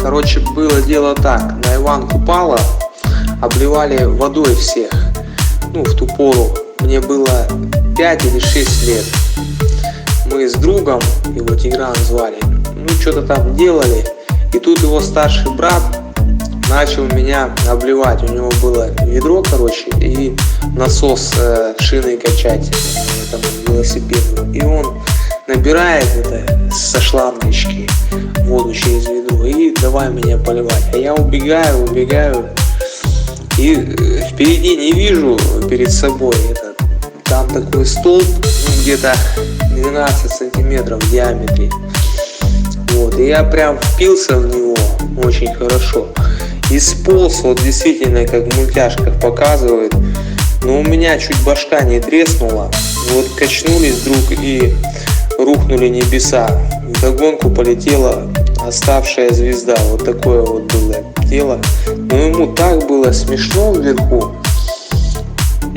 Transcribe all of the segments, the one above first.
Короче, было дело так. На Иван Купала обливали водой всех. Ну, в ту пору мне было 5 или 6 лет. Мы с другом, его Тигран звали, ну, что-то там делали. И тут его старший брат начал меня обливать. У него было ведро, короче, и насос шины качать этому велосипеду. И он набирает это со шлангочки воду через ведро и давай меня поливать. А я убегаю, и впереди не вижу перед собой там такой столб, где-то 12 сантиметров в диаметре. Вот, и я прям впился в него очень хорошо. И сполз, вот действительно, как в мультяшках показывают. Но у меня чуть башка не треснула. Вот качнулись вдруг и рухнули небеса. Вдогонку полетела оставшая звезда. Вот такое вот было тело. Но ему так было смешно вверху.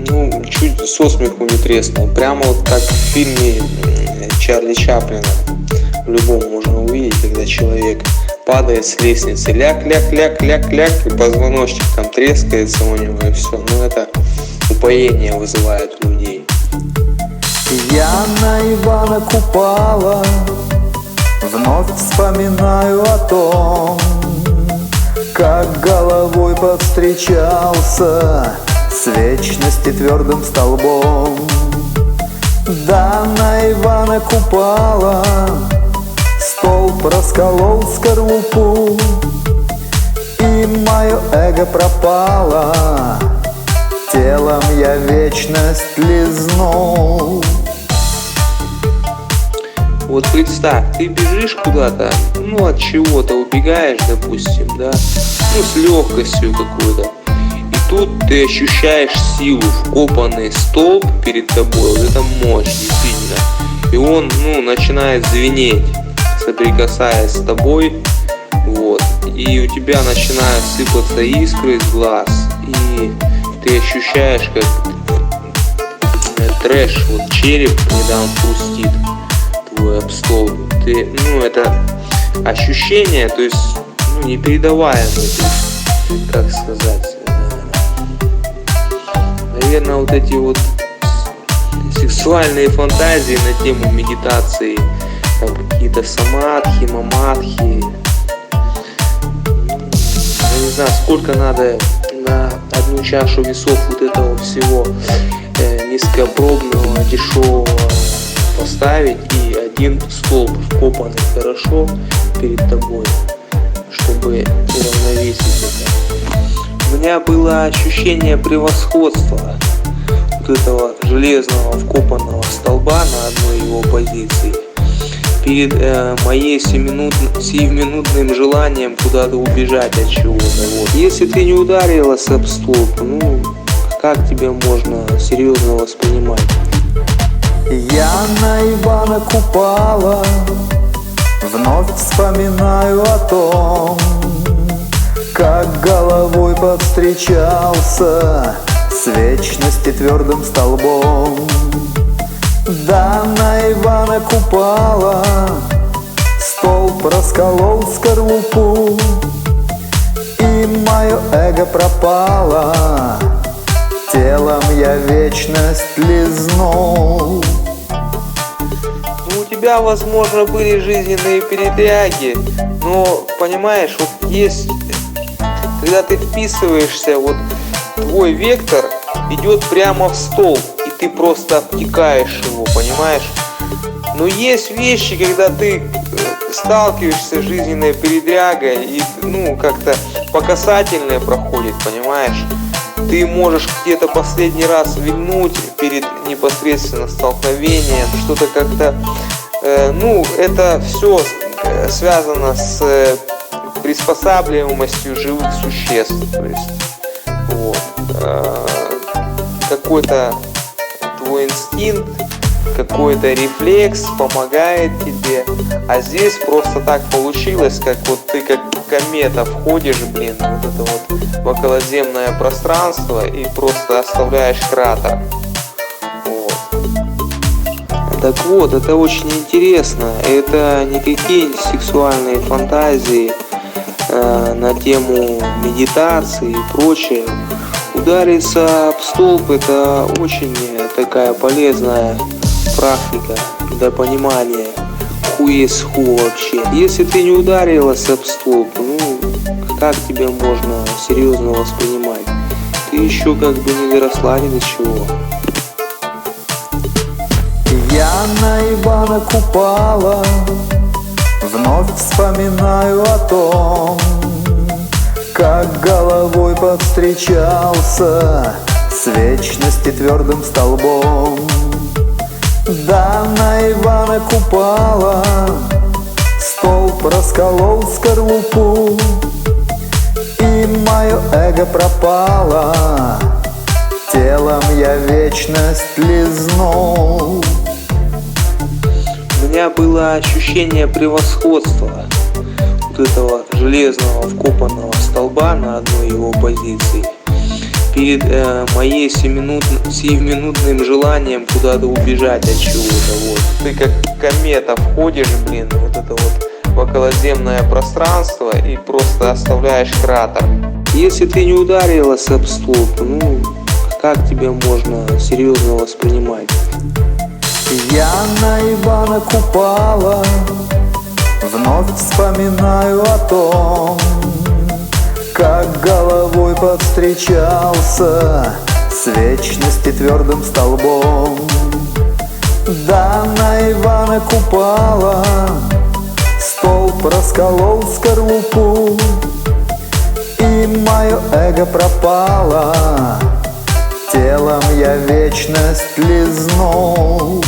Ну, чуть со смеху не треснул. Прямо вот как в фильме Чарли Чаплина. В любом можно увидеть, когда человек падает с лестницы, ляк, и позвоночник там трескается у него, и все. Ну, это упоение вызывает у людей. Я на Ивана Купала вновь вспоминаю о том, как головой повстречался с вечности твердым столбом. Да, на Ивана Купала столб расколол скорлупу, и мое эго пропало, телом я вечность лизнул. Вот представь, ты бежишь куда-то, ну от чего-то убегаешь, допустим, да, ну с легкостью какой-то. И тут ты ощущаешь силу, вкопанный столб перед тобой, вот это мощь, действительно. И он, ну, начинает звенеть, соприкасаясь с тобой, вот. И у тебя начинают сыпаться искры из глаз, и ты ощущаешь, как трэш, вот череп недавно хрустит твой об стол. Ты, ну, это ощущение, то есть, ну, непередаваемое, то есть, как сказать, наверное, вот эти вот сексуальные фантазии на тему медитации, там какие-то самадхи, мамадхи. Я не знаю, сколько надо на одну чашу весов вот этого всего низкопробного, дешевого поставить, и один столб вкопанный хорошо перед тобой, чтобы уравновесить это. У меня было ощущение превосходства вот этого железного вкопанного столба на одной его позиции перед моей сиюминутным желанием куда-то убежать от чего-то. Вот. Если ты не ударилась об столб, ну как тебя можно серьезно воспринимать? Я на Ивана Купала вновь вспоминаю о том, как головой повстречался с вечности твердым столбом. Да, на Ивана Купала столб расколол скорлупу, и мое эго пропало, телом я вечность лизнул. Ну, у тебя, возможно, были жизненные передряги, но, понимаешь, вот есть, когда ты вписываешься, вот твой вектор идет прямо в столб, и ты просто обтекаешь его, понимаешь? Но есть вещи, когда ты сталкиваешься с жизненной передрягой, и, ну, как-то по касательной проходит, понимаешь? Ты можешь где-то последний раз вильнуть перед непосредственно столкновением, что-то как-то, ну, это все связано с приспосабливаемостью живых существ, то есть, вот, какой-то твой инстинкт, какой-то рефлекс помогает тебе, а здесь просто так получилось, как вот ты как комета входишь, блин, вот это вот в околоземное пространство и просто оставляешь кратер. Вот. Так вот, это очень интересно, это никакие сексуальные фантазии, на тему медитации и прочее. Удариться об столб — это очень такая полезная практика для понимания, ху есть ху вообще. Если ты не ударилась об столб, ну как тебя можно серьезно воспринимать? Ты еще как бы не доросла ни до чего. Я на Ивана Купала вновь вспоминаю о том, как головой повстречался с вечности твердым столбом. Да, на Ивана Купала столб расколол скорлупу, и мое эго пропало, телом я вечность лизнул. У меня было ощущение превосходства вот этого железного вкопанного столба на одной его позиции перед моей сиюминутным желанием куда-то убежать от чего-то. Вот. Ты как комета входишь, блин, вот это вот в околоземное пространство и просто оставляешь кратер. Если ты не ударилась об столб, ну как тебя можно серьезно воспринимать? Я на Ивана Купала вновь вспоминаю о том, как головой повстречался с вечности твердым столбом. Да, на Ивана Купала столб расколол скорлупу, и мое эго пропало, телом я вечность лизнул.